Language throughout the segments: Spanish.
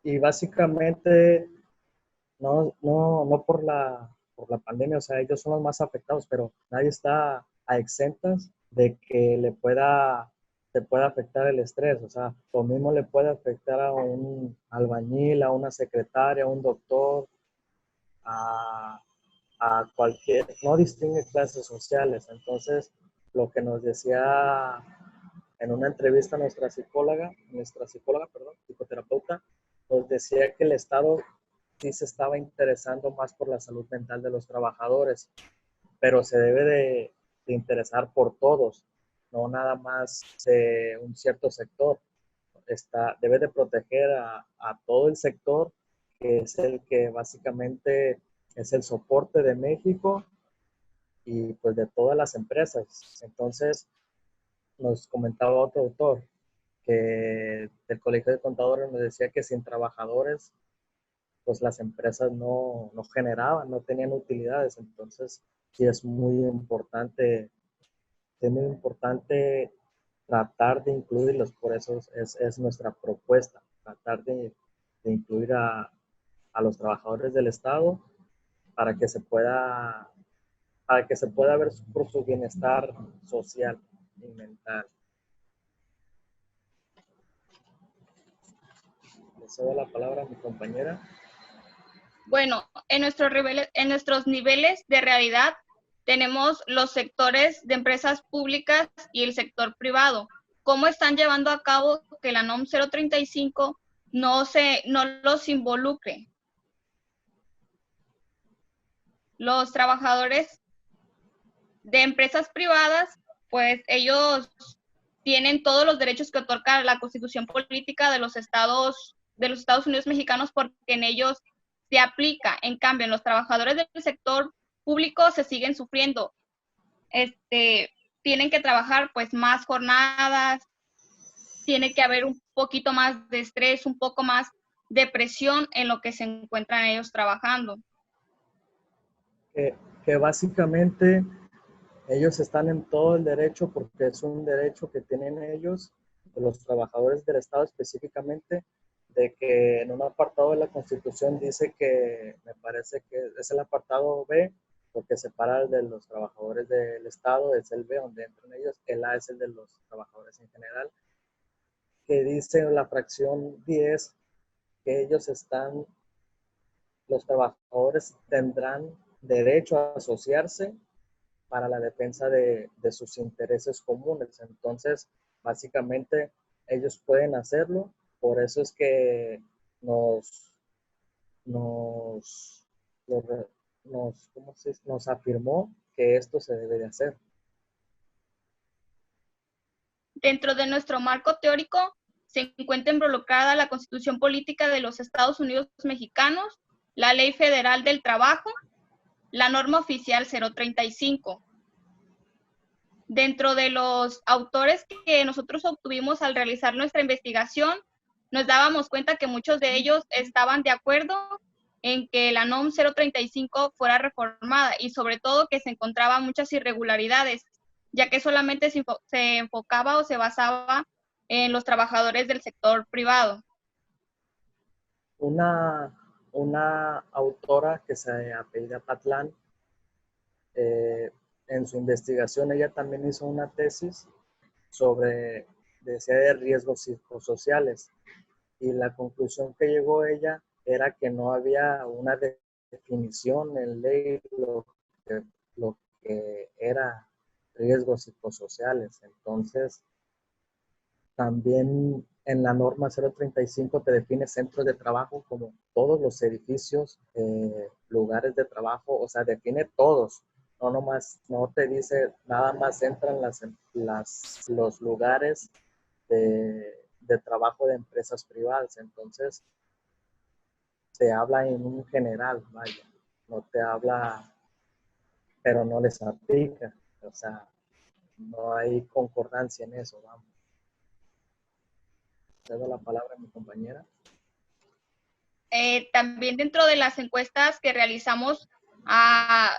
y básicamente no por la pandemia, o sea, ellos son los más afectados, pero nadie está a exentas de que te pueda afectar el estrés, o sea, lo mismo le puede afectar a un albañil, a una secretaria, a un doctor, a, a cualquier, no distingue clases sociales. Entonces, lo que nos decía en una entrevista perdón, psicoterapeuta, nos decía que el Estado sí se estaba interesando más por la salud mental de los trabajadores, pero se debe de interesar por todos, no nada más de un cierto sector. Debe de proteger a todo el sector, que es el que básicamente es el soporte de México y pues de todas las empresas. Entonces, nos comentaba otro autor que del Colegio de Contadores nos decía que sin trabajadores pues las empresas no generaban, no tenían utilidades. Entonces, sí es muy importante tratar de incluirlos. Por eso es nuestra propuesta, tratar de incluir a los trabajadores del Estado para que se pueda, para que se pueda ver por su bienestar social y mental. Le cedo la palabra a mi compañera. Bueno, en nuestros niveles de realidad tenemos los sectores de empresas públicas y el sector privado. ¿Cómo están llevando a cabo que la NOM 035 no los involucre? Los trabajadores de empresas privadas, pues ellos tienen todos los derechos que otorga la Constitución Política de los Estados Unidos mexicanos, porque en ellos se aplica. En cambio, en los trabajadores del sector público se siguen sufriendo. Tienen que trabajar pues más jornadas, tiene que haber un poquito más de estrés, un poco más de presión en lo que se encuentran ellos trabajando. Que básicamente ellos están en todo el derecho, porque es un derecho que tienen ellos, los trabajadores del Estado específicamente, de que en un apartado de la Constitución dice que, me parece que es el apartado B, porque separa el de los trabajadores del Estado, es el B donde entran ellos, el A es el de los trabajadores en general, que dice en la fracción 10 que los trabajadores tendrán derecho a asociarse para la defensa de sus intereses comunes. Entonces, básicamente, ellos pueden hacerlo. Por eso es que nos, nos, nos afirmó que esto se debe de hacer. Dentro de nuestro marco teórico se encuentra involucrada la Constitución Política de los Estados Unidos Mexicanos, la Ley Federal del Trabajo, la norma oficial 035. Dentro de los autores que nosotros obtuvimos al realizar nuestra investigación, nos dábamos cuenta que muchos de ellos estaban de acuerdo en que la NOM 035 fuera reformada, y sobre todo que se encontraban muchas irregularidades, ya que solamente se enfocaba o se basaba en los trabajadores del sector privado. Una autora que se apellida Patlán, en su investigación ella también hizo una tesis sobre de riesgos psicosociales, y la conclusión que llegó ella era que no había una definición en ley lo que era riesgos psicosociales. Entonces, también en la norma 035 te define centros de trabajo como todos los edificios, lugares de trabajo, o sea, define todos. No nomás, no te dice, nada más entran los lugares de trabajo de empresas privadas. Entonces, te habla en un general, vaya, no te habla, pero no les aplica. O sea, no hay concordancia en eso, vamos. Cedo la palabra a mi compañera. También dentro de las encuestas que realizamos,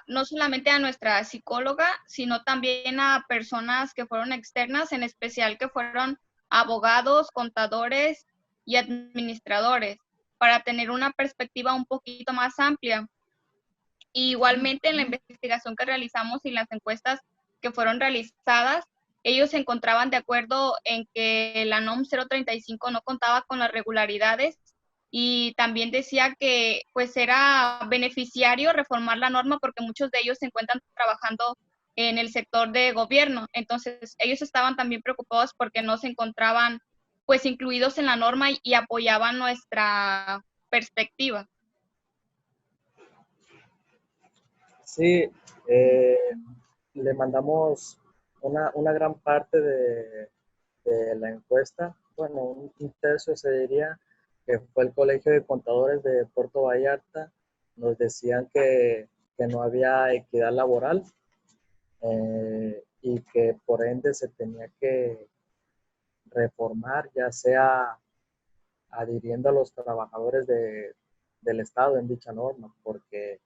no solamente a nuestra psicóloga, sino también a personas que fueron externas, en especial que fueron abogados, contadores y administradores. para tener una perspectiva un poquito más amplia. Y igualmente en la investigación que realizamos y las encuestas que fueron realizadas, ellos se encontraban de acuerdo en que la NOM 035 no contaba con las regularidades y también decía que pues era beneficiario reformar la norma porque muchos de ellos se encuentran trabajando en el sector de gobierno. Entonces ellos estaban también preocupados porque no se encontraban pues incluidos en la norma y apoyaban nuestra perspectiva. Sí, le mandamos una gran parte de la encuesta, bueno, un tercio se diría, que fue el Colegio de Contadores de Puerto Vallarta. Nos decían que no había equidad laboral y que por ende se tenía que reformar, ya sea adhiriendo a los trabajadores del Estado en dicha norma, porque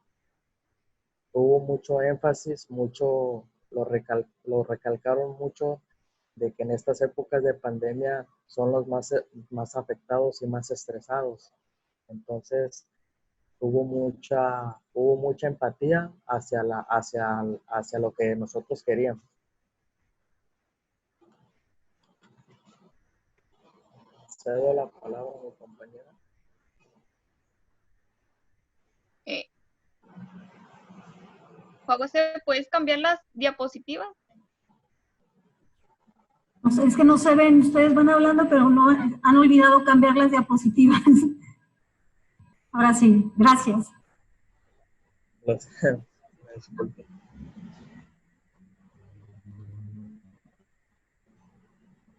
hubo mucho énfasis, lo recalcaron mucho de que en estas épocas de pandemia son los más afectados y más estresados. Entonces, hubo mucha empatía hacia lo que nosotros queríamos. Cedo la palabra a mi compañera. José, ¿puedes cambiar las diapositivas? No sé, es que no se ven, ustedes van hablando, pero no han olvidado cambiar las diapositivas. Ahora sí, gracias. Disculpe.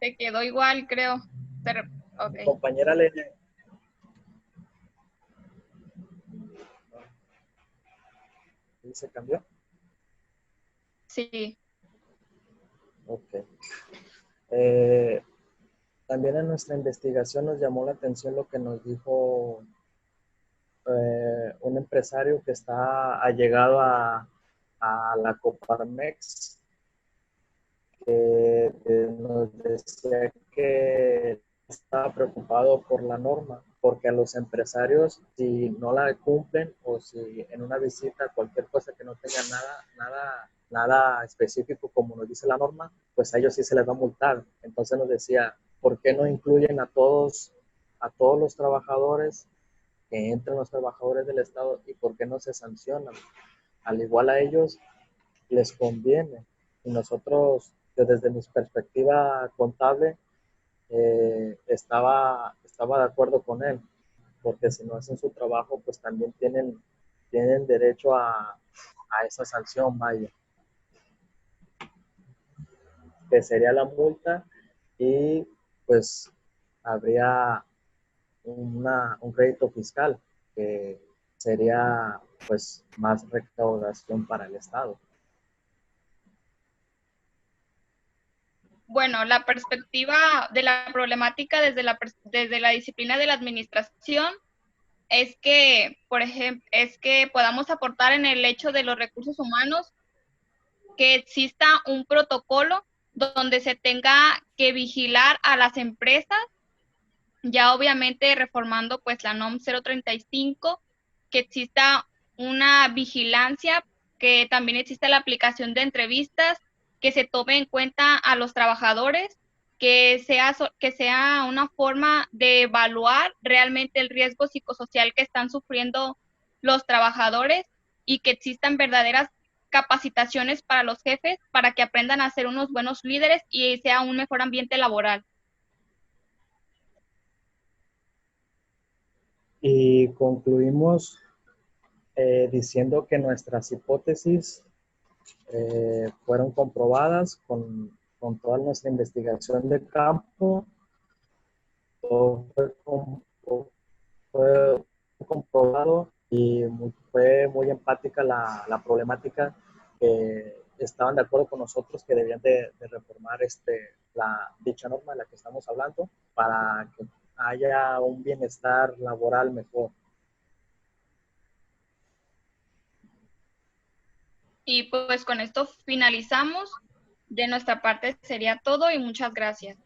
Se quedó igual, creo. Okay. Compañera Lene. ¿Se cambió? Sí. Ok. También en nuestra investigación nos llamó la atención lo que nos dijo un empresario que está allegado a la Coparmex, que nos decía que estaba preocupado por la norma, porque a los empresarios, si no la cumplen o si en una visita cualquier cosa que no tenga nada específico como nos dice la norma, pues a ellos sí se les va a multar. Entonces nos decía, ¿por qué no incluyen a todos los trabajadores, que entran los trabajadores del Estado, y por qué no se sancionan? Al igual a ellos les conviene. Y nosotros, yo desde mi perspectiva contable, estaba de acuerdo con él, porque si no hacen su trabajo, pues también tienen derecho a esa sanción, vaya, que sería la multa, y pues habría un crédito fiscal, que sería pues más recaudación para el Estado. Bueno, la perspectiva de la problemática desde la disciplina de la administración es que, por ejemplo, es que podamos aportar en el hecho de los recursos humanos, que exista un protocolo donde se tenga que vigilar a las empresas, ya obviamente reformando pues la NOM 035, que exista una vigilancia, que también exista la aplicación de entrevistas, que se tome en cuenta a los trabajadores, que sea una forma de evaluar realmente el riesgo psicosocial que están sufriendo los trabajadores, y que existan verdaderas capacitaciones para los jefes para que aprendan a ser unos buenos líderes y sea un mejor ambiente laboral. Y concluimos diciendo que nuestras hipótesis fueron comprobadas con toda nuestra investigación de campo. Todo fue comprobado, y fue muy empática la problemática, que estaban de acuerdo con nosotros que debían de reformar dicha norma de la que estamos hablando, para que haya un bienestar laboral mejor. Y pues con esto finalizamos. De nuestra parte sería todo y muchas gracias.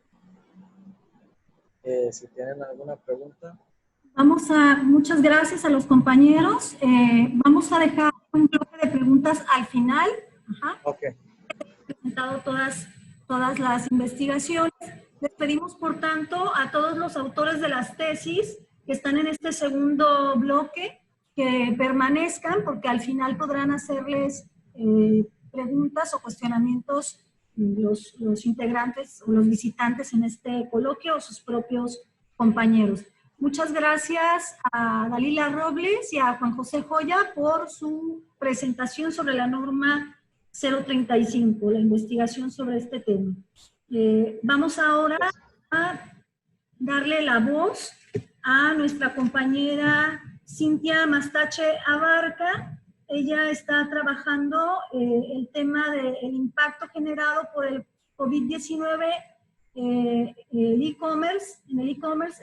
Si tienen alguna pregunta. Muchas gracias a los compañeros. Vamos a dejar un bloque de preguntas al final. Ajá. Ok. Presentado todas las investigaciones. Les pedimos, por tanto, a todos los autores de las tesis que están en este segundo bloque que permanezcan, porque al final podrán hacerles preguntas o cuestionamientos los integrantes o los visitantes en este coloquio o sus propios compañeros. Muchas gracias a Dalila Robles y a Juan José Joya por su presentación sobre la norma 035, la investigación sobre este tema. Vamos ahora a darle la voz a nuestra compañera Cintia Mastache Abarca. Ella está trabajando el tema del impacto generado por el COVID-19 en el e-commerce,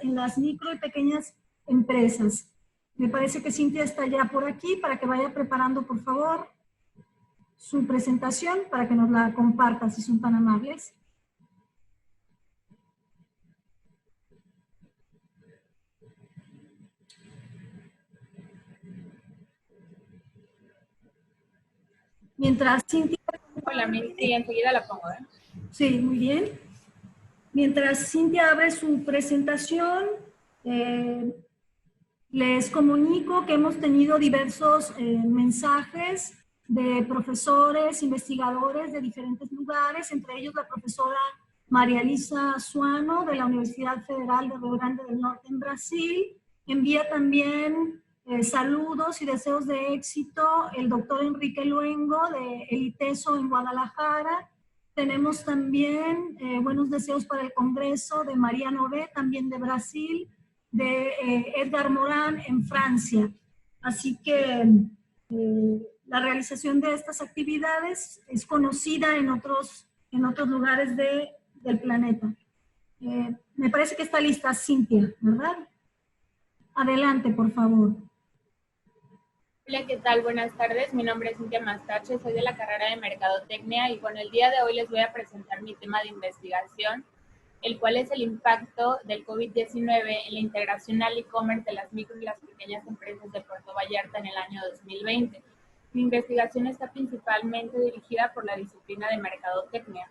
en las micro y pequeñas empresas. Me parece que Cintia está ya por aquí, para que vaya preparando, por favor, su presentación, para que nos la comparta, si son tan amables. Mientras Cintia... Hola, sí, enseguida la pongo, ¿eh? Sí, muy bien. Mientras Cintia abre su presentación, les comunico que hemos tenido diversos mensajes de profesores, investigadores de diferentes lugares, entre ellos la profesora María Elisa Suano de la Universidad Federal de Rio Grande del Norte en Brasil. Envía también saludos y deseos de éxito el doctor Enrique Luengo de El ITESO en Guadalajara. Tenemos también buenos deseos para el Congreso de María Nové, también de Brasil, de Edgar Morán en Francia. Así que la realización de estas actividades es conocida en otros lugares del planeta. Me parece que está lista Cintia, ¿verdad? Adelante, por favor. Hola, ¿qué tal? Buenas tardes. Mi nombre es Cintia Mastache, soy de la carrera de Mercadotecnia y bueno, el día de hoy les voy a presentar mi tema de investigación, el cual es el impacto del COVID-19 en la integración al e-commerce de las micro y las pequeñas empresas de Puerto Vallarta en el año 2020. Mi investigación está principalmente dirigida por la disciplina de Mercadotecnia.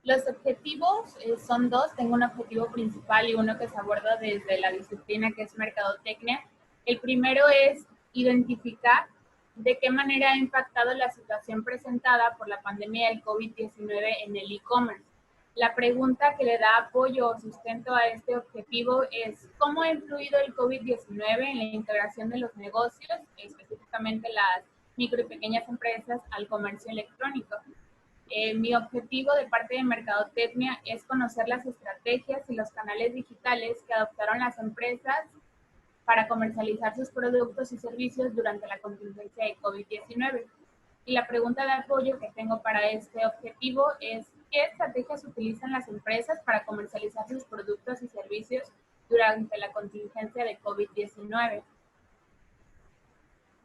Los objetivos son dos. Tengo un objetivo principal y uno que se aborda desde la disciplina que es Mercadotecnia. El primero es identificar de qué manera ha impactado la situación presentada por la pandemia del COVID-19 en el e-commerce. La pregunta que le da apoyo o sustento a este objetivo es ¿cómo ha influido el COVID-19 en la integración de los negocios, específicamente las micro y pequeñas empresas, al comercio electrónico? Mi objetivo de parte de Mercadotecnia es conocer las estrategias y los canales digitales que adoptaron las empresas para comercializar sus productos y servicios durante la contingencia de COVID-19. Y la pregunta de apoyo que tengo para este objetivo es ¿qué estrategias utilizan las empresas para comercializar sus productos y servicios durante la contingencia de COVID-19?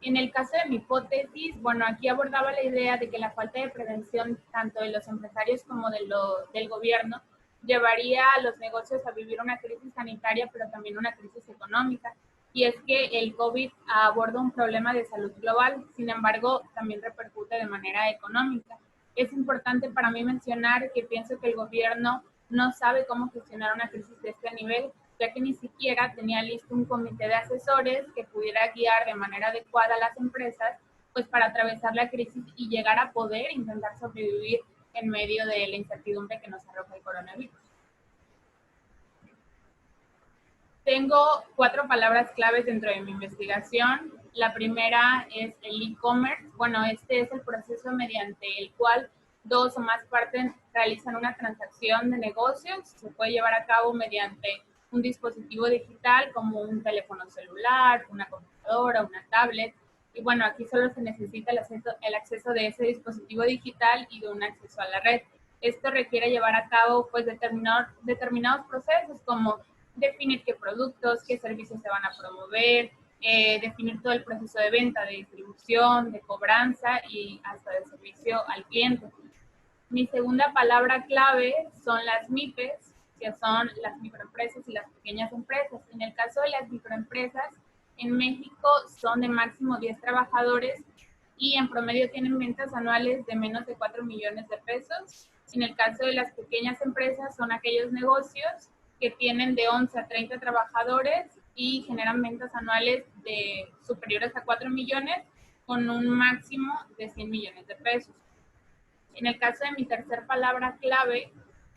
En el caso de mi hipótesis, bueno, aquí abordaba la idea de que la falta de prevención tanto de los empresarios como del gobierno llevaría a los negocios a vivir una crisis sanitaria, pero también una crisis económica. Y es que el COVID aborda un problema de salud global, sin embargo, también repercute de manera económica. Es importante para mí mencionar que pienso que el gobierno no sabe cómo gestionar una crisis de este nivel, ya que ni siquiera tenía listo un comité de asesores que pudiera guiar de manera adecuada a las empresas, pues para atravesar la crisis y llegar a poder intentar sobrevivir en medio de la incertidumbre que nos arroja el coronavirus. Tengo 4 palabras claves dentro de mi investigación. La primera es el e-commerce. Bueno, este es el proceso mediante el cual 2 o más partes realizan una transacción de negocios. Se puede llevar a cabo mediante un dispositivo digital como un teléfono celular, una computadora, una tablet. Y bueno, aquí solo se necesita el acceso de ese dispositivo digital y de un acceso a la red. Esto requiere llevar a cabo pues determinados procesos como definir qué productos, qué servicios se van a promover, definir todo el proceso de venta, de distribución, de cobranza y hasta de servicio al cliente. Mi segunda palabra clave son las MIPES, que son las microempresas y las pequeñas empresas. En el caso de las microempresas, en México son de máximo 10 trabajadores y en promedio tienen ventas anuales de menos de 4 millones de pesos. En el caso de las pequeñas empresas, son aquellos negocios que tienen de 11 a 30 trabajadores y generan ventas anuales de superiores a 4 millones con un máximo de 100 millones de pesos. En el caso de mi tercer palabra clave,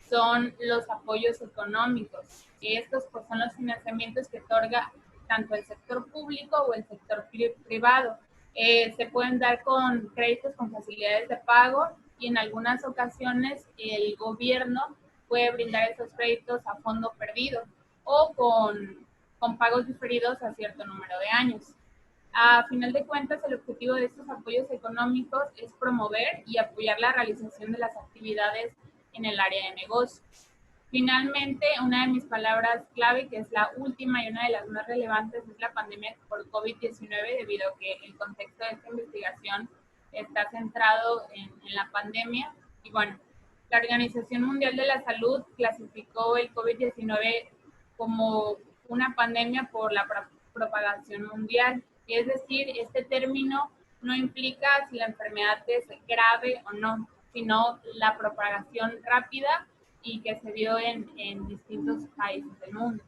son los apoyos económicos. Estos pues, son los financiamientos que otorga tanto el sector público o el sector privado. Se pueden dar con créditos con facilidades de pago y en algunas ocasiones el gobierno puede brindar esos créditos a fondo perdido o con pagos diferidos a cierto número de años. A final de cuentas, el objetivo de estos apoyos económicos es promover y apoyar la realización de las actividades en el área de negocios. Finalmente, una de mis palabras clave, que es la última y una de las más relevantes, es la pandemia por COVID-19, debido a que el contexto de esta investigación está centrado en la pandemia. Y bueno, la Organización Mundial de la Salud clasificó el COVID-19 como una pandemia por la propagación mundial. Es decir, este término no implica si la enfermedad es grave o no, sino la propagación rápida y que se dio en distintos países del mundo.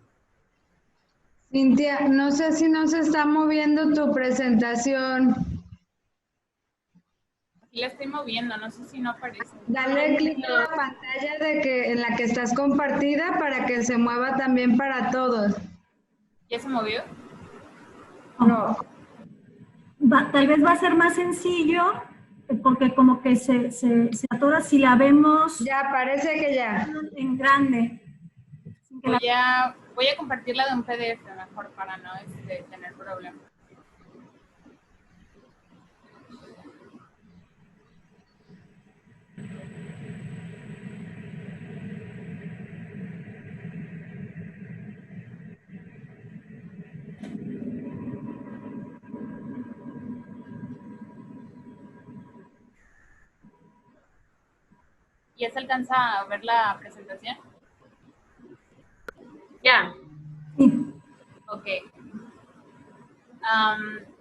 Cintia, no sé si no se está moviendo tu presentación. Aquí la estoy moviendo, no sé si no aparece. Dale clic en la pantalla en la que estás compartida para que se mueva también para todos. ¿Ya se movió? No. Tal vez va a ser más sencillo, porque como que se atora si la vemos. Ya, parece que ya. En grande. Voy a compartirla de un PDF mejor para no tener problemas. ¿Ya se alcanza a ver la presentación? Ya. Ok.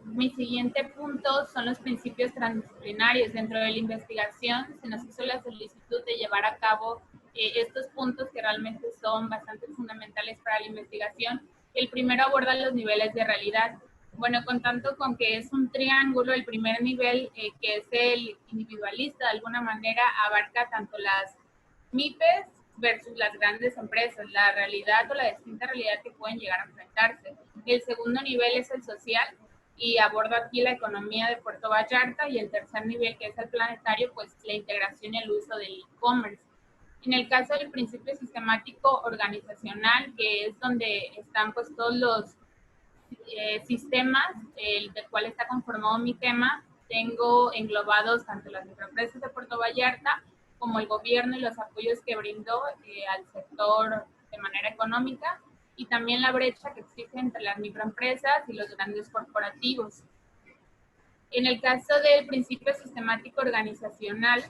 Mi siguiente punto son los principios transdisciplinarios. Dentro de la investigación se nos hizo la solicitud de llevar a cabo estos puntos que realmente son bastante fundamentales para la investigación. El primero aborda los niveles de realidad. Bueno, contando con que es un triángulo, el primer nivel, que es el individualista, de alguna manera abarca tanto las MIPES versus las grandes empresas, la realidad o la distinta realidad que pueden llegar a enfrentarse. El segundo nivel es el social y aborda aquí la economía de Puerto Vallarta, y el tercer nivel, que es el planetario, pues la integración y el uso del e-commerce. En el caso del principio sistemático organizacional, que es donde están pues todos los sistemas del cual está conformado mi tema, tengo englobados tanto las microempresas de Puerto Vallarta como el gobierno y los apoyos que brindó al sector de manera económica, y también la brecha que existe entre las microempresas y los grandes corporativos. En el caso del principio sistemático organizacional,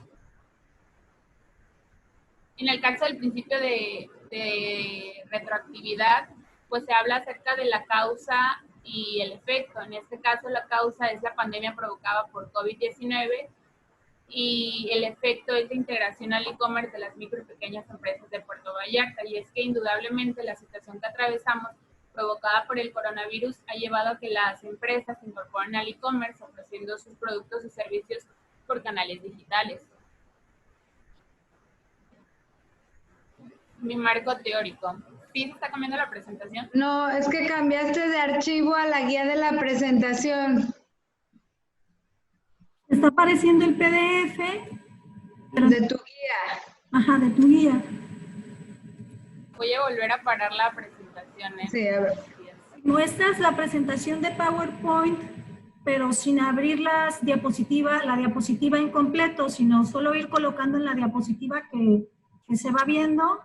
en el caso del principio de retroactividad, pues se habla acerca de la causa y el efecto. En este caso, la causa es la pandemia provocada por COVID-19 y el efecto es la integración al e-commerce de las micro y pequeñas empresas de Puerto Vallarta. Y es que indudablemente la situación que atravesamos, provocada por el coronavirus, ha llevado a que las empresas se incorporen al e-commerce ofreciendo sus productos y servicios por canales digitales. Mi marco teórico. ¿Sí se está cambiando la presentación? No, es que cambiaste de archivo a la guía de la presentación. Está apareciendo el PDF. Pero... de tu guía. Ajá, de tu guía. Voy a volver a parar la presentación. Sí, a ver. Muestras la presentación de PowerPoint, pero sin abrir la diapositiva en completo, sino solo ir colocando en la diapositiva que se va viendo.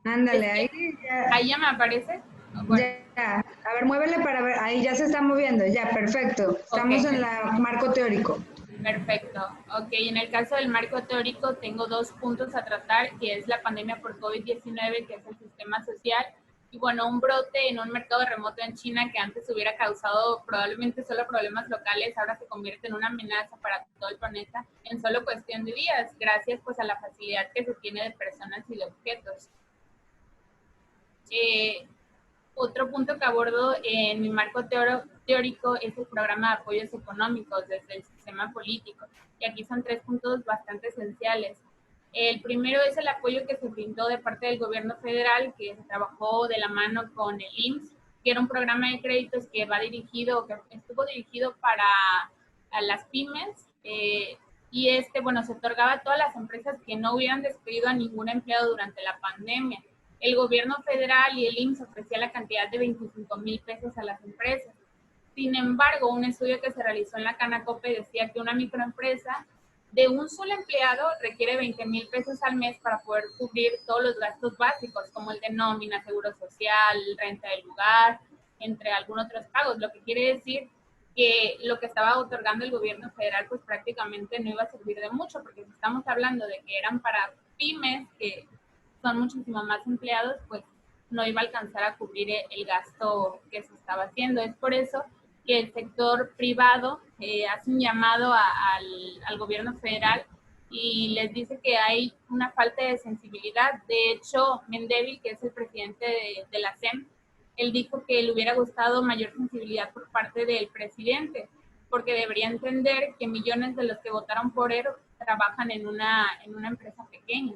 Ándale, ahí ya. ¿Ahí ya me aparece? Bueno. Ya. A ver, muévele para ver. Ahí ya se está moviendo. Ya, perfecto. Estamos en el marco teórico. Perfecto. Ok, en el caso del marco teórico tengo 2 puntos a tratar, que es la pandemia por COVID-19, que es el sistema social, y bueno, un brote en un mercado remoto en China que antes hubiera causado probablemente solo problemas locales, ahora se convierte en una amenaza para todo el planeta en solo cuestión de días, gracias pues a la facilidad que se tiene de personas y de objetos. Otro punto que abordo en mi marco teórico es el programa de apoyos económicos desde el sistema político. Y aquí son 3 puntos bastante esenciales. El primero es el apoyo que se brindó de parte del gobierno federal, que se trabajó de la mano con el IMSS, que era un programa de créditos que estuvo dirigido para a las pymes, y bueno, se otorgaba a todas las empresas que no hubieran despedido a ningún empleado durante la pandemia. El gobierno federal y el IMSS ofrecía la cantidad de 25,000 pesos a las empresas. Sin embargo, un estudio que se realizó en la Canacope decía que una microempresa de un solo empleado requiere 20,000 pesos al mes para poder cubrir todos los gastos básicos, como el de nómina, seguro social, renta del lugar, entre algunos otros pagos, lo que quiere decir que lo que estaba otorgando el gobierno federal pues prácticamente no iba a servir de mucho, porque si estamos hablando de que eran para pymes, que son muchísimo más empleados, pues no iba a alcanzar a cubrir el gasto que se estaba haciendo. Es por eso que el sector privado hace un llamado al gobierno federal y les dice que hay una falta de sensibilidad. De hecho, Mendevil, que es el presidente de la SEM, él dijo que le hubiera gustado mayor sensibilidad por parte del presidente, porque debería entender que millones de los que votaron por él trabajan en una empresa pequeña.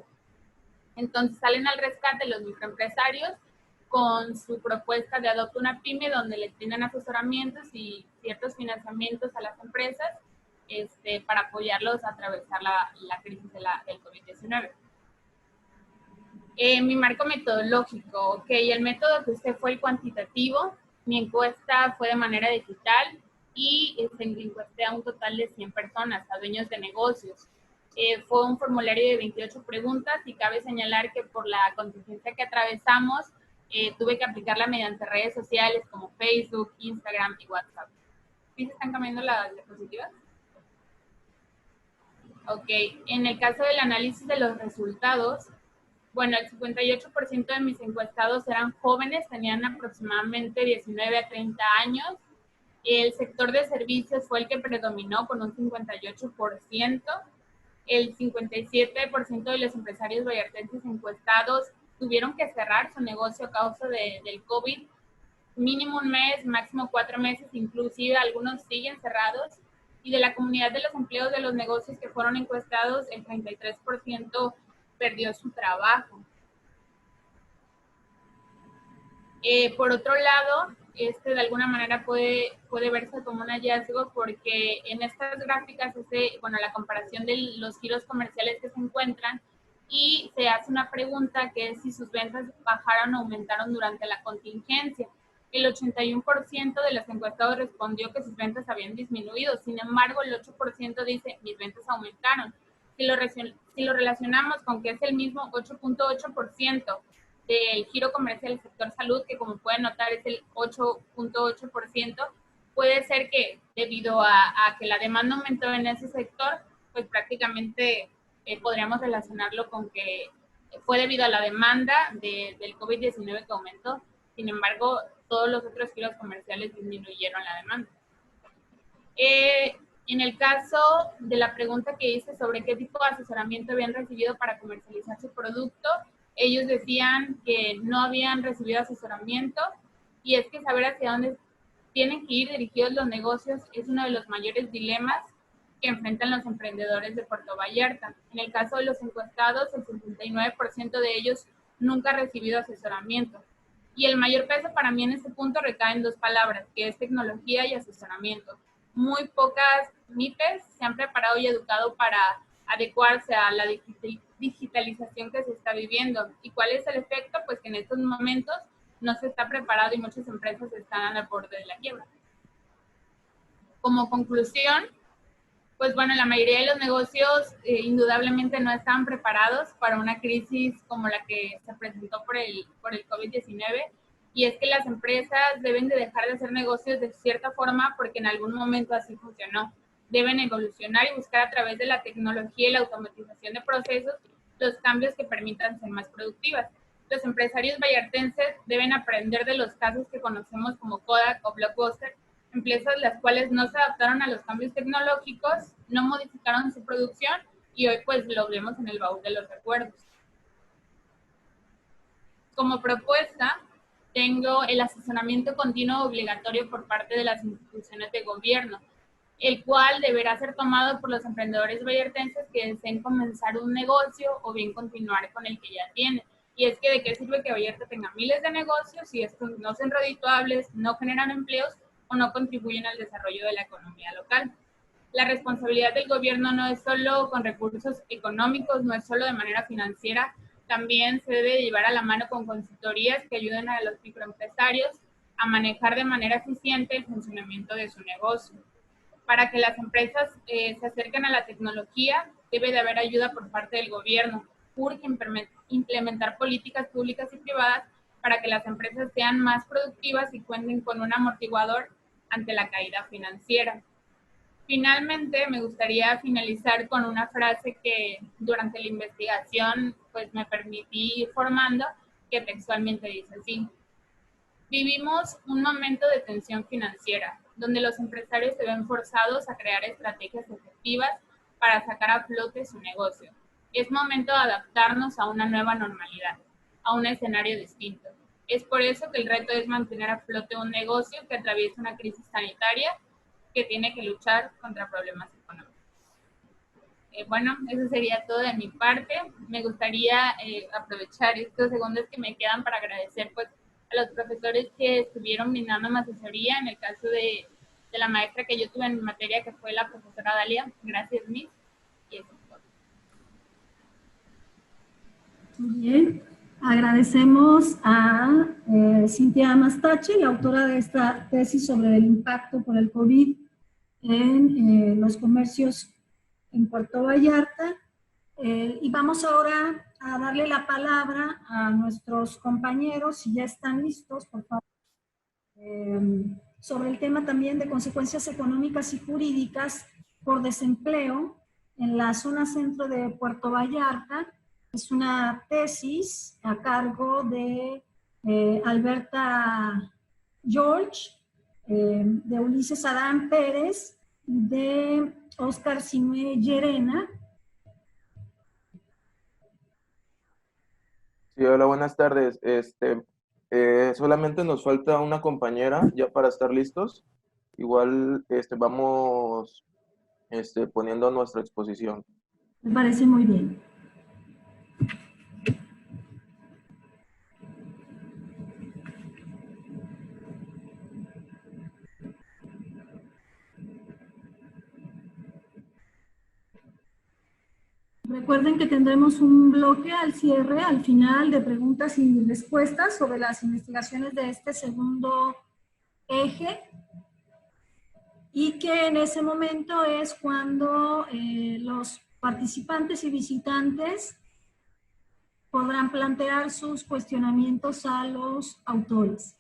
Entonces salen al rescate los microempresarios con su propuesta de Adopta una Pyme, donde les brindan asesoramientos y ciertos financiamientos a las empresas para apoyarlos a atravesar la crisis del COVID-19. Mi marco metodológico, ok, el método que usted fue el cuantitativo, mi encuesta fue de manera digital y encuesté a un total de 100 personas, a dueños de negocios. Fue un formulario de 28 preguntas y cabe señalar que por la contingencia que atravesamos, tuve que aplicarla mediante redes sociales como Facebook, Instagram y WhatsApp. ¿Sí se están cambiando las diapositivas? Ok, en el caso del análisis de los resultados, bueno, el 58% de mis encuestados eran jóvenes, tenían aproximadamente 19 a 30 años. El sector de servicios fue el que predominó con un 58%. El 57% de los empresarios vallartenses encuestados tuvieron que cerrar su negocio a causa del COVID, mínimo un mes, máximo 4 meses, inclusive algunos siguen cerrados. Y de la comunidad de los empleos de los negocios que fueron encuestados, el 33% perdió su trabajo. Por otro lado, de alguna manera puede verse como un hallazgo porque en estas gráficas la comparación de los giros comerciales que se encuentran y se hace una pregunta que es si sus ventas bajaron o aumentaron durante la contingencia. El 81% de los encuestados respondió que sus ventas habían disminuido, sin embargo el 8% dice mis ventas aumentaron. Si lo relacionamos con que es el mismo 8.8% del giro comercial del sector salud, que como pueden notar es el 8.8%, puede ser que debido a que la demanda aumentó en ese sector, pues prácticamente podríamos relacionarlo con que fue debido a la demanda del COVID-19 que aumentó. Sin embargo, todos los otros giros comerciales disminuyeron la demanda. En el caso de la pregunta que hice sobre qué tipo de asesoramiento habían recibido para comercializar su producto, ellos decían que no habían recibido asesoramiento, y es que saber hacia dónde tienen que ir dirigidos los negocios es uno de los mayores dilemas que enfrentan los emprendedores de Puerto Vallarta. En el caso de los encuestados, el 69% de ellos nunca ha recibido asesoramiento. Y el mayor peso para mí en este punto recae en 2 palabras, que es tecnología y asesoramiento. Muy pocas MIPES se han preparado y educado para adecuarse a la digitalización que se está viviendo. ¿Y cuál es el efecto? Pues que en estos momentos no se está preparado y muchas empresas están al borde de la quiebra. Como conclusión, pues bueno, la mayoría de los negocios indudablemente no están preparados para una crisis como la que se presentó por el COVID-19, y es que las empresas deben de dejar de hacer negocios de cierta forma porque en algún momento así funcionó. deben evolucionar y buscar a través de la tecnología y la automatización de procesos los cambios que permitan ser más productivas. Los empresarios vallartenses deben aprender de los casos que conocemos como Kodak o Blockbuster, empresas las cuales no se adaptaron a los cambios tecnológicos, no modificaron su producción y hoy pues lo vemos en el baúl de los recuerdos. Como propuesta, tengo el asesoramiento continuo obligatorio por parte de las instituciones de gobierno, el cual deberá ser tomado por los emprendedores vallartenses que deseen comenzar un negocio o bien continuar con el que ya tienen. Y es que de qué sirve que Vallarta tenga miles de negocios si estos no son redituables, no generan empleos o no contribuyen al desarrollo de la economía local. La responsabilidad del gobierno no es solo con recursos económicos, no es solo de manera financiera, también se debe llevar a la mano con consultorías que ayuden a los microempresarios a manejar de manera eficiente el funcionamiento de su negocio. Para que las empresas se acerquen a la tecnología, debe de haber ayuda por parte del gobierno. Urge implementar políticas públicas y privadas para que las empresas sean más productivas y cuenten con un amortiguador ante la caída financiera. Finalmente, me gustaría finalizar con una frase que durante la investigación pues me permití ir formando, que textualmente dice así: vivimos un momento de tensión financiera, donde los empresarios se ven forzados a crear estrategias efectivas para sacar a flote su negocio. Es momento de adaptarnos a una nueva normalidad, a un escenario distinto. Es por eso que el reto es mantener a flote un negocio que atraviesa una crisis sanitaria que tiene que luchar contra problemas económicos. Bueno, eso sería todo de mi parte. Me gustaría aprovechar estos segundos que me quedan para agradecer pues, a los profesores que estuvieron brindándome asesoría, en el caso de la maestra que yo tuve en mi materia, que fue la profesora Dalia. Gracias, Miss. Y eso es todo. Muy bien. Agradecemos a Cintia Mastache, la autora de esta tesis sobre el impacto por el COVID en los comercios en Puerto Vallarta. Y vamos ahora a darle la palabra a nuestros compañeros, si ya están listos, por favor, sobre el tema también de consecuencias económicas y jurídicas por desempleo en la zona centro de Puerto Vallarta. Es una tesis a cargo de Alberta George, de Ulises Adán Pérez, de Oscar Sinué Llerena. Sí, hola, buenas tardes. Solamente nos falta una compañera ya para estar listos. Igual vamos poniendo nuestra exposición. Me parece muy bien. Recuerden que tendremos un bloque al cierre, al final, de preguntas y respuestas sobre las investigaciones de este segundo eje, y que en ese momento es cuando los participantes y visitantes podrán plantear sus cuestionamientos a los autores.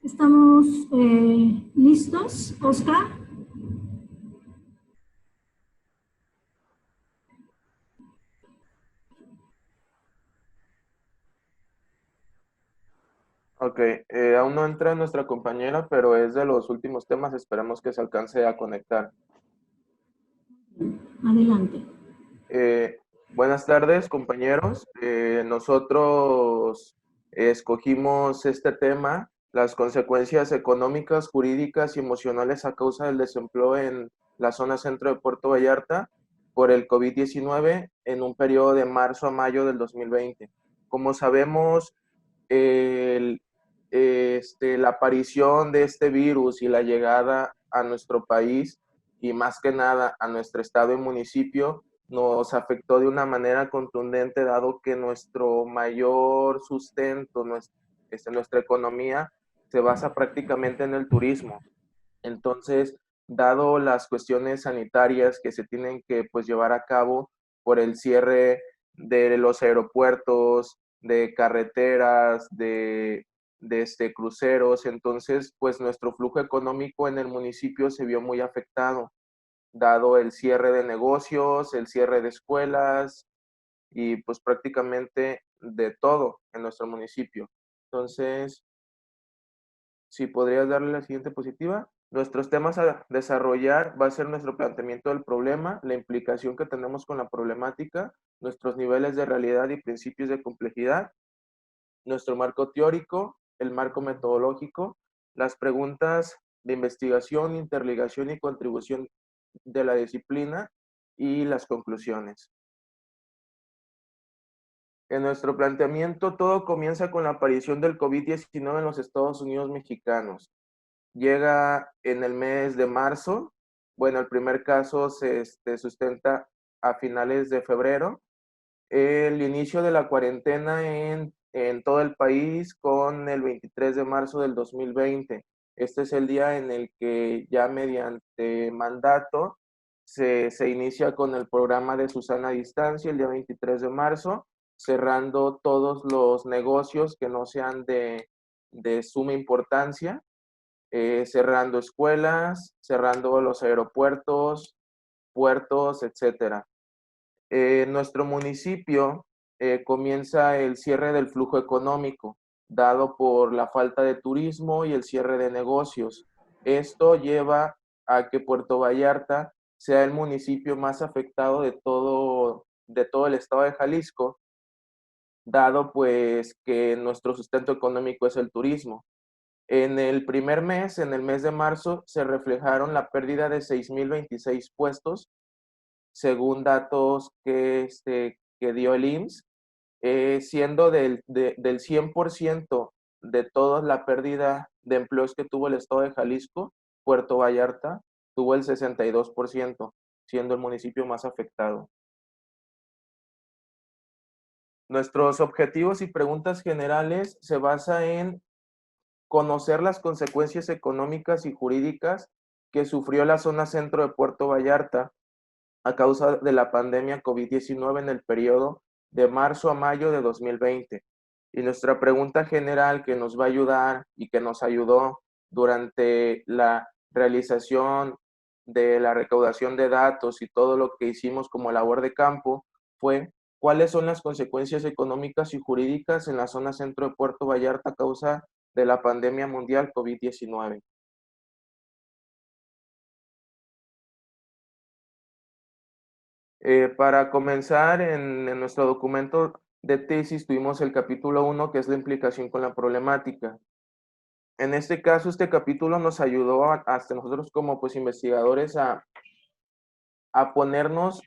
¿Estamos listos, Oscar? Ok, aún no entra nuestra compañera, pero es de los últimos temas. Esperemos que se alcance a conectar. Adelante. Buenas tardes, compañeros. Nosotros escogimos este tema, las consecuencias económicas, jurídicas y emocionales a causa del desempleo en la zona centro de Puerto Vallarta por el COVID-19 en un periodo de marzo a mayo del 2020. Como sabemos, la aparición de este virus y la llegada a nuestro país y más que nada a nuestro estado y municipio nos afectó de una manera contundente, dado que nuestro mayor sustento, nuestra economía se basa prácticamente en el turismo. Entonces, dado las cuestiones sanitarias que se tienen que pues llevar a cabo por el cierre de los aeropuertos, de carreteras, de cruceros, entonces pues nuestro flujo económico en el municipio se vio muy afectado, dado el cierre de negocios, el cierre de escuelas y pues prácticamente de todo en nuestro municipio. Entonces, si podrías darle la siguiente diapositiva. Nuestros temas a desarrollar va a ser nuestro planteamiento del problema, la implicación que tenemos con la problemática, nuestros niveles de realidad y principios de complejidad, nuestro marco teórico, el marco metodológico, las preguntas de investigación, interligación y contribución de la disciplina y las conclusiones. En nuestro planteamiento, todo comienza con la aparición del COVID-19 en los Estados Unidos mexicanos. Llega en el mes de marzo. Bueno, el primer caso se sustenta a finales de febrero. El inicio de la cuarentena en todo el país con el 23 de marzo del 2020. Este es el día en el que ya mediante mandato se inicia con el programa de Susana Distancia, el día 23 de marzo, cerrando todos los negocios que no sean de suma importancia, cerrando escuelas, cerrando los aeropuertos, puertos, etc. En nuestro municipio comienza el cierre del flujo económico, dado por la falta de turismo y el cierre de negocios. Esto lleva a que Puerto Vallarta sea el municipio más afectado de todo el estado de Jalisco, dado pues que nuestro sustento económico es el turismo. En el primer mes, en el mes de marzo, se reflejaron la pérdida de 6,026 puestos, según datos que dio el IMSS, siendo del 100% de toda la pérdida de empleos que tuvo el estado de Jalisco, Puerto Vallarta tuvo el 62%, siendo el municipio más afectado. Nuestros objetivos y preguntas generales se basan en conocer las consecuencias económicas y jurídicas que sufrió la zona centro de Puerto Vallarta a causa de la pandemia COVID-19 en el periodo de marzo a mayo de 2020. Y nuestra pregunta general que nos va a ayudar y que nos ayudó durante la realización de la recaudación de datos y todo lo que hicimos como labor de campo fue: ¿cuáles son las consecuencias económicas y jurídicas en la zona centro de Puerto Vallarta a causa de la pandemia mundial COVID-19? Para comenzar, en nuestro documento de tesis tuvimos el capítulo 1, que es la implicación con la problemática. En este caso, este capítulo nos ayudó hasta nosotros como pues investigadores a ponernos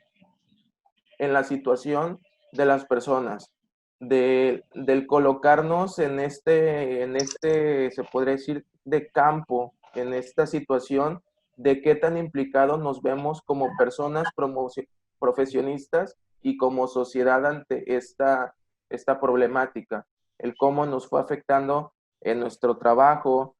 en la situación de las personas, del colocarnos en se podría decir, de campo, en esta situación de qué tan implicados nos vemos como personas profesionistas y como sociedad ante esta problemática, el cómo nos fue afectando en nuestro trabajo,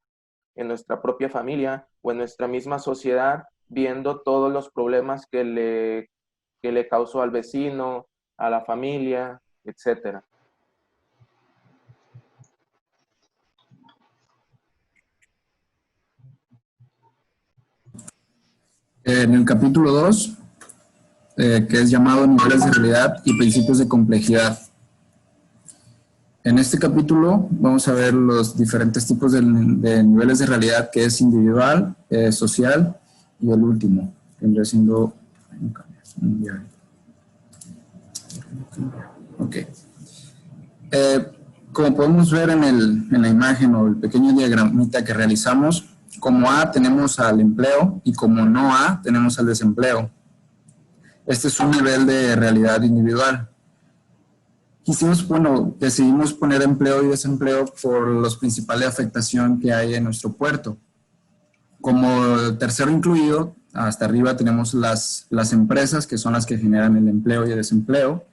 en nuestra propia familia o en nuestra misma sociedad, viendo todos los problemas que le causó al vecino, a la familia, etc. En el capítulo 2, que es llamado Niveles de Realidad y Principios de Complejidad. En este capítulo vamos a ver los diferentes tipos de niveles de realidad, que es individual, social y el último, que vendría siendo mundial. Ok. Como podemos ver en la imagen o el pequeño diagramita que realizamos, como A tenemos al empleo y como no A tenemos al desempleo. Este es un nivel de realidad individual. decidimos poner empleo y desempleo por los principales afectación que hay en nuestro puerto. Como tercero incluido, hasta arriba tenemos las empresas, que son las que generan el empleo y el desempleo.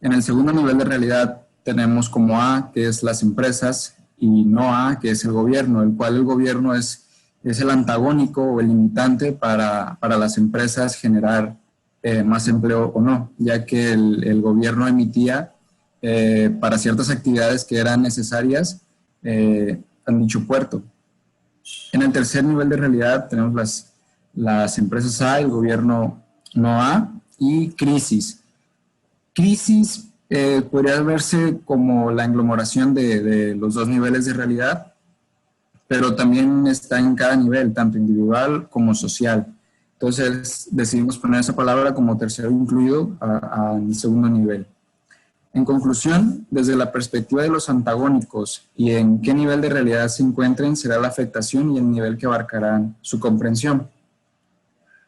En el segundo nivel de realidad tenemos como A, que es las empresas, y no A, que es el gobierno, el cual el gobierno es el antagónico o el limitante para las empresas generar más empleo o no, ya que el gobierno emitía para ciertas actividades que eran necesarias en dicho puerto. En el tercer nivel de realidad tenemos las empresas A, el gobierno no A, y crisis. Crisis podría verse como la aglomeración de los dos niveles de realidad, pero también está en cada nivel, tanto individual como social. Entonces decidimos poner esa palabra como tercero incluido al segundo nivel. En conclusión, desde la perspectiva de los antagónicos y en qué nivel de realidad se encuentren, será la afectación y el nivel que abarcarán su comprensión.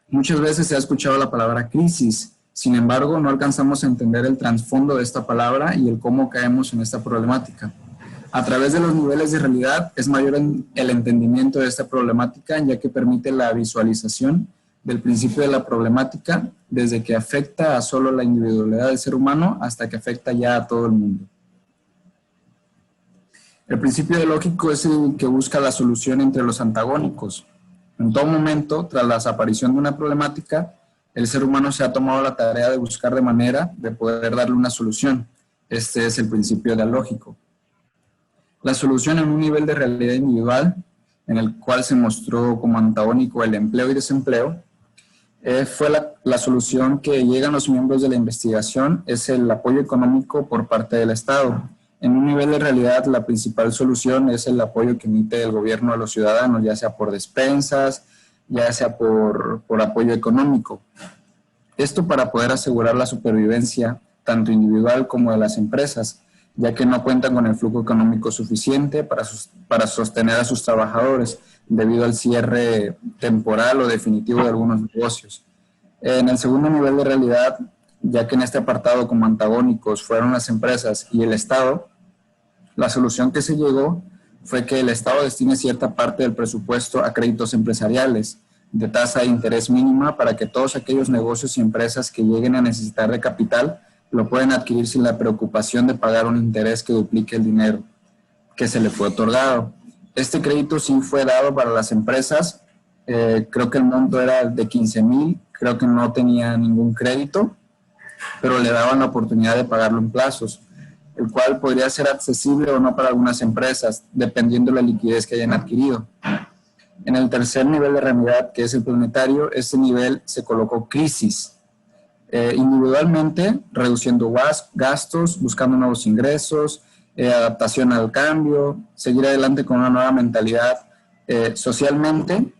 Muchas veces se ha escuchado la palabra crisis, sin embargo, no alcanzamos a entender el trasfondo de esta palabra y el cómo caemos en esta problemática. A través de los niveles de realidad es mayor el entendimiento de esta problemática, ya que permite la visualización del principio de la problemática, desde que afecta a solo la individualidad del ser humano hasta que afecta ya a todo el mundo. El principio de lógico es el que busca la solución entre los antagónicos. En todo momento, tras la aparición de una problemática, el ser humano se ha tomado la tarea de buscar de manera de poder darle una solución. Este es el principio dialógico. La solución en un nivel de realidad individual, en el cual se mostró como antagónico el empleo y desempleo, fue la solución que llegan los miembros de la investigación, es el apoyo económico por parte del Estado. En un nivel de realidad, la principal solución es el apoyo que emite el gobierno a los ciudadanos, ya sea por despensas, ya sea por apoyo económico. Esto para poder asegurar la supervivencia tanto individual como de las empresas, ya que no cuentan con el flujo económico suficiente para sostener a sus trabajadores debido al cierre temporal o definitivo de algunos negocios. En el segundo nivel de realidad, ya que en este apartado como antagónicos fueron las empresas y el Estado, la solución que se llegó fue que el Estado destine cierta parte del presupuesto a créditos empresariales de tasa de interés mínima para que todos aquellos negocios y empresas que lleguen a necesitar de capital lo pueden adquirir sin la preocupación de pagar un interés que duplique el dinero que se le fue otorgado. Este crédito sí fue dado para las empresas, creo que el monto era de 15,000, creo que no tenía ningún crédito, pero le daban la oportunidad de pagarlo en plazos, el cual podría ser accesible o no para algunas empresas, dependiendo de la liquidez que hayan adquirido. En el tercer nivel de realidad, que es el planetario, este nivel se colocó crisis. Individualmente, reduciendo gastos, buscando nuevos ingresos, adaptación al cambio, seguir adelante con una nueva mentalidad. Socialmente,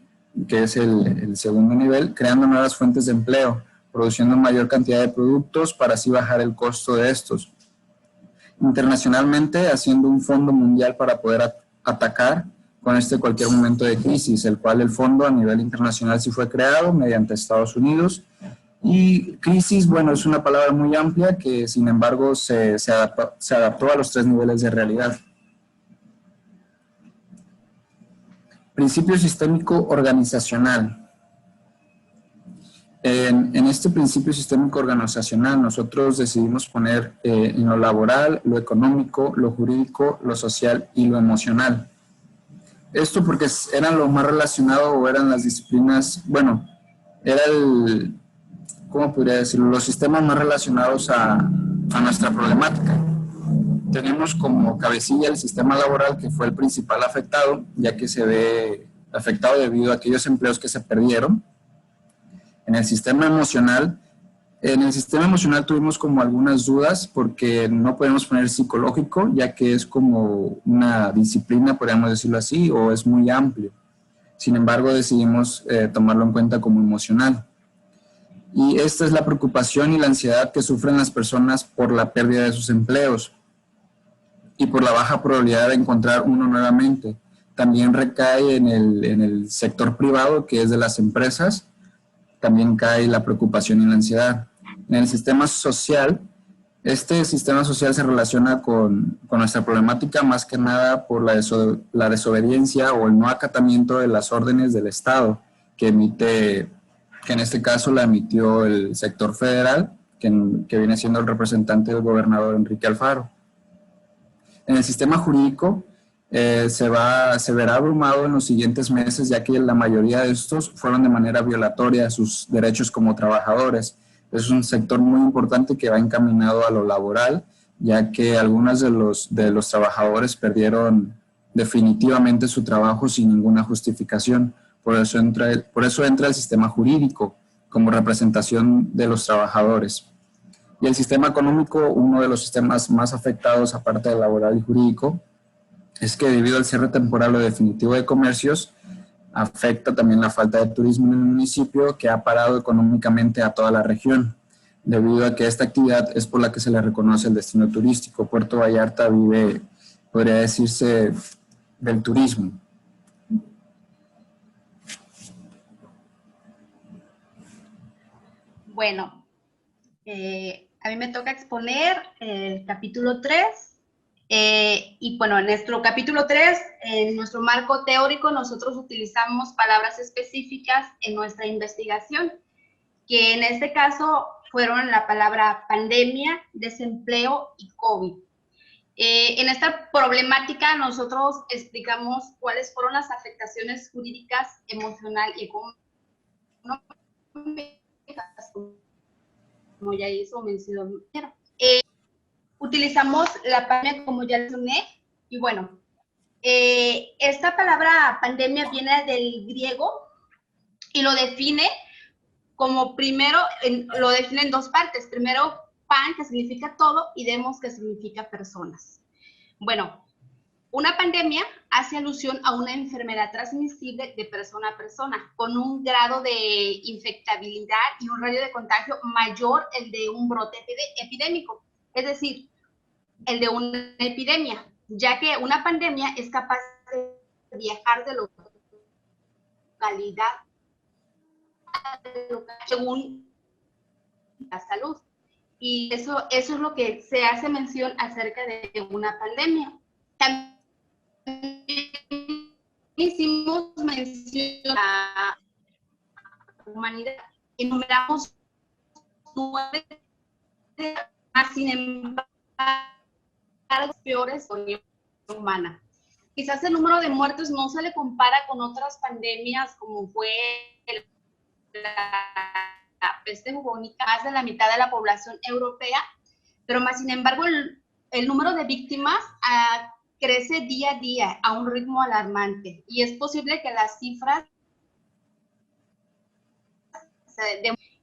que es el segundo nivel, creando nuevas fuentes de empleo, produciendo mayor cantidad de productos para así bajar el costo de estos. Internacionalmente, haciendo un fondo mundial para poder atacar con cualquier momento de crisis, el cual el fondo a nivel internacional sí fue creado mediante Estados Unidos. Y crisis, bueno, es una palabra muy amplia que sin embargo se adaptó a los tres niveles de realidad. Principio sistémico organizacional. En este principio sistémico organizacional nosotros decidimos poner en lo laboral, lo económico, lo jurídico, lo social y lo emocional. Esto porque eran lo más relacionado o eran las disciplinas, bueno, era ¿cómo podría decirlo? Los sistemas más relacionados a nuestra problemática. Tenemos como cabecilla el sistema laboral, que fue el principal afectado, ya que se ve afectado debido a aquellos empleos que se perdieron. En el sistema emocional tuvimos como algunas dudas porque no podemos poner psicológico, ya que es como una disciplina, podríamos decirlo así, o es muy amplio. Sin embargo, decidimos tomarlo en cuenta como emocional. Y esta es la preocupación y la ansiedad que sufren las personas por la pérdida de sus empleos y por la baja probabilidad de encontrar uno nuevamente. También recae en el sector privado, que es de las empresas, también cae la preocupación y la ansiedad. En el sistema social, Este sistema social se relaciona con nuestra problemática más que nada por la desobediencia o el no acatamiento de las órdenes del Estado que en este caso la emitió el sector federal, que viene siendo el representante del gobernador Enrique Alfaro. En el sistema jurídico se verá abrumado en los siguientes meses, ya que la mayoría de estos fueron de manera violatoria a sus derechos como trabajadores. Es un sector muy importante que va encaminado a lo laboral, ya que algunos de los trabajadores perdieron definitivamente su trabajo sin ninguna justificación. Por eso entra el sistema jurídico como representación de los trabajadores. Y el sistema económico, uno de los sistemas más afectados, aparte del laboral y jurídico, es que debido al cierre temporal o definitivo de comercios, afecta también la falta de turismo en el municipio, que ha parado económicamente a toda la región, debido a que esta actividad es por la que se le reconoce el destino turístico. Puerto Vallarta vive, podría decirse, del turismo. Bueno, a mí me toca exponer el capítulo 3. Y bueno, en nuestro capítulo 3, en nuestro marco teórico, nosotros utilizamos palabras específicas en nuestra investigación, que en este caso fueron la palabra pandemia, desempleo y COVID. En esta problemática nosotros explicamos cuáles fueron las afectaciones jurídicas, emocional y económicas, como ya hizo mención. Utilizamos la pandemia, como ya mencioné, y bueno, esta palabra pandemia viene del griego y lo define como primero, lo define en dos partes. Primero, pan, que significa todo, y demos, que significa personas. Bueno, una pandemia hace alusión a una enfermedad transmisible de persona a persona, con un grado de infectabilidad y un radio de contagio mayor el de un brote epidémico, es decir, el de una epidemia, ya que una pandemia es capaz de viajar de localidad a localidad según la salud. Y eso es lo que se hace mención acerca de una pandemia. También hicimos mención a la humanidad. Enumeramos 9, más sin embargo, peores por la humana. Quizás el número de muertos no se le compara con otras pandemias como fue la peste bubónica, más de la mitad de la población europea, pero más sin embargo el número de víctimas crece día a día a un ritmo alarmante y es posible que las cifras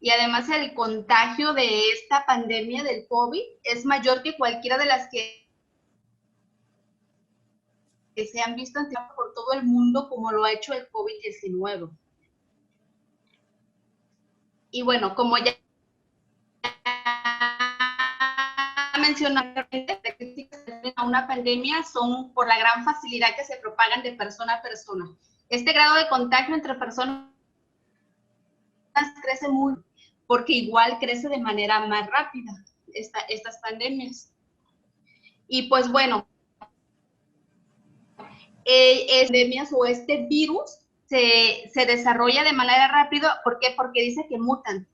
y además el contagio de esta pandemia del COVID es mayor que cualquiera de las que se han visto por todo el mundo, como lo ha hecho el COVID-19. Y bueno, como ya mencioné, las características de una pandemia son por la gran facilidad que se propagan de persona a persona. Este grado de contagio entre personas crece muy, porque igual crece de manera más rápida estas pandemias. Y pues bueno, pandemias o este virus se desarrolla de manera rápida. ¿Por qué? Porque dice que mutan.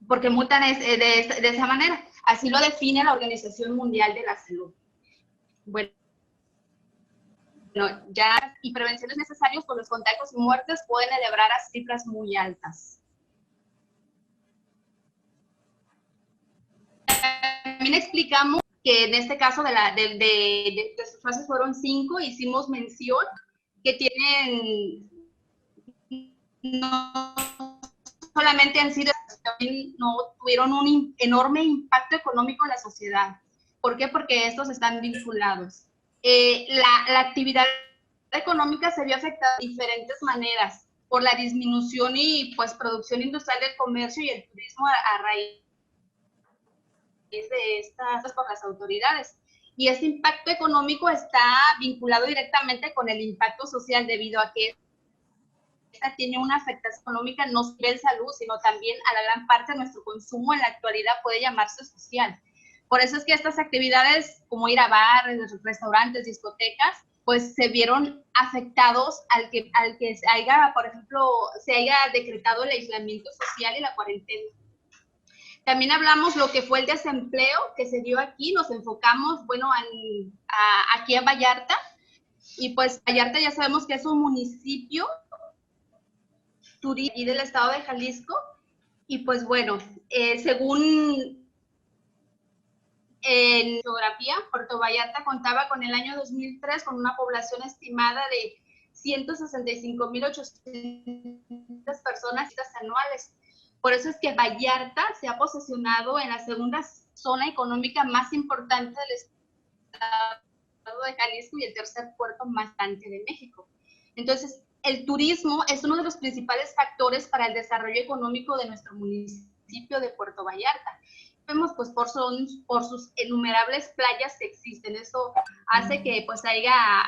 Porque mutan de esa manera. Así lo define la Organización Mundial de la Salud. Bueno, ya y prevenciones necesarias por los contagios y muertes pueden elevar a cifras muy altas. También explicamos que en este caso de sus fases fueron 5, hicimos mención que tienen, no solamente han sido, también no tuvieron un enorme impacto económico en la sociedad. ¿Por qué? Porque estos están vinculados. La actividad económica se vio afectada de diferentes maneras por la disminución y pues producción industrial del comercio y el turismo a raíz de estas por las autoridades. Y este impacto económico está vinculado directamente con el impacto social debido a que esta tiene una afectación económica no solo en salud, sino también a la gran parte de nuestro consumo en la actualidad puede llamarse social. Por eso es que estas actividades, como ir a bares, restaurantes, discotecas, pues se vieron afectados al que se haya, por ejemplo, se haya decretado el aislamiento social y la cuarentena. También hablamos lo que fue el desempleo que se dio aquí, nos enfocamos, bueno, aquí en Vallarta, y pues Vallarta ya sabemos que es un municipio turístico del estado de Jalisco, y pues bueno, según en geografía, Puerto Vallarta contaba con el año 2003 con una población estimada de 165.800 personas anuales. Por eso es que Vallarta se ha posicionado en la segunda zona económica más importante del estado de Jalisco y el tercer puerto más grande de México. Entonces, el turismo es uno de los principales factores para el desarrollo económico de nuestro municipio de Puerto Vallarta. Vemos pues por sus innumerables playas que existen. Eso hace que pues sea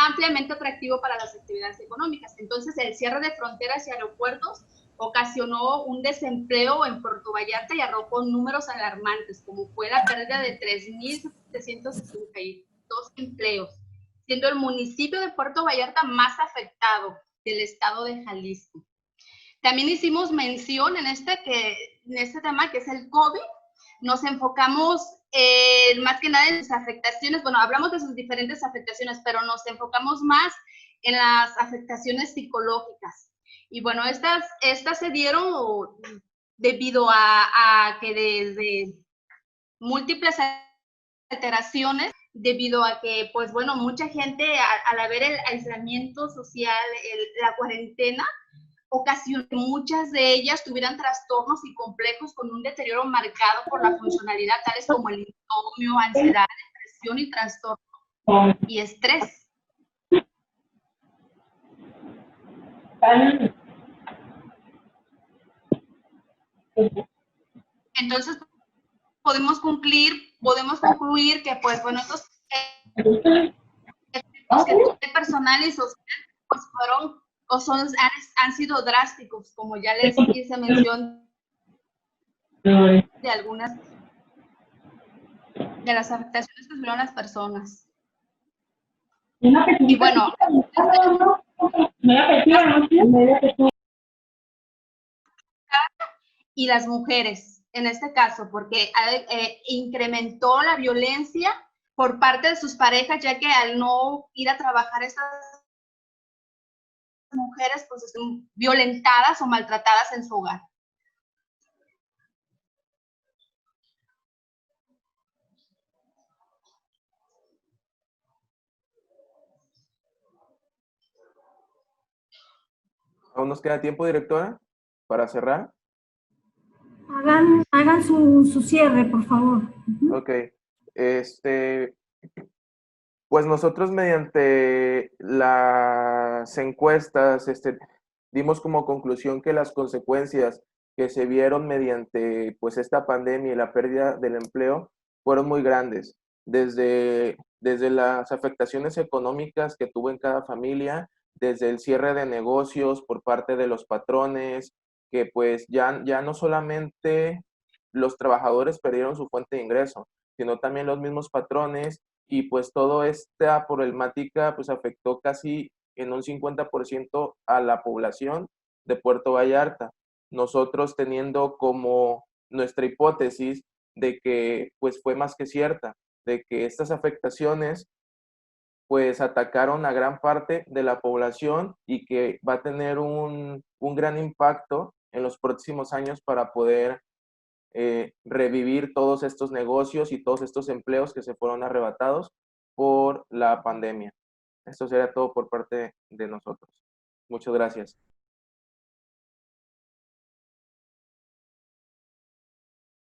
ampliamente atractivo para las actividades económicas. Entonces, el cierre de fronteras y aeropuertos ocasionó un desempleo en Puerto Vallarta y arrojó números alarmantes, como fue la pérdida de 3.762 empleos, siendo el municipio de Puerto Vallarta más afectado del estado de Jalisco. También hicimos mención en este tema que es el COVID. Nos enfocamos más que nada en sus afectaciones. Bueno, hablamos de sus diferentes afectaciones, pero nos enfocamos más en las afectaciones psicológicas. Y bueno, estas se dieron debido a que desde múltiples alteraciones, debido a que, pues bueno, mucha gente al haber el aislamiento social, la cuarentena, ocasionó que muchas de ellas tuvieran trastornos y complejos con un deterioro marcado por la funcionalidad, tales como el insomnio, ansiedad, depresión y trastorno y estrés. Entonces, podemos concluir que, pues bueno, estos efectos que tuvo personal y social, pues fueron han sido drásticos, como ya les hice mención de algunas de las afectaciones que tuvieron las personas. Y bueno, y las mujeres, en este caso, porque incrementó la violencia por parte de sus parejas, ya que al no ir a trabajar estas mujeres pues están violentadas o maltratadas en su hogar. ¿Aún nos queda tiempo, directora, para cerrar? Hagan su cierre, por favor. Ok. Pues nosotros mediante las encuestas dimos como conclusión que las consecuencias que se vieron mediante pues esta pandemia y la pérdida del empleo fueron muy grandes, desde las afectaciones económicas que tuvo en cada familia, desde el cierre de negocios por parte de los patrones, que pues ya no solamente los trabajadores perdieron su fuente de ingreso, sino también los mismos patrones. Y pues toda esta problemática pues afectó casi en un 50% a la población de Puerto Vallarta. Nosotros teniendo como nuestra hipótesis de que pues fue más que cierta, de que estas afectaciones pues atacaron a gran parte de la población y que va a tener un gran impacto en los próximos años para poder revivir todos estos negocios y todos estos empleos que se fueron arrebatados por la pandemia. Esto sería todo por parte de nosotros. Muchas gracias.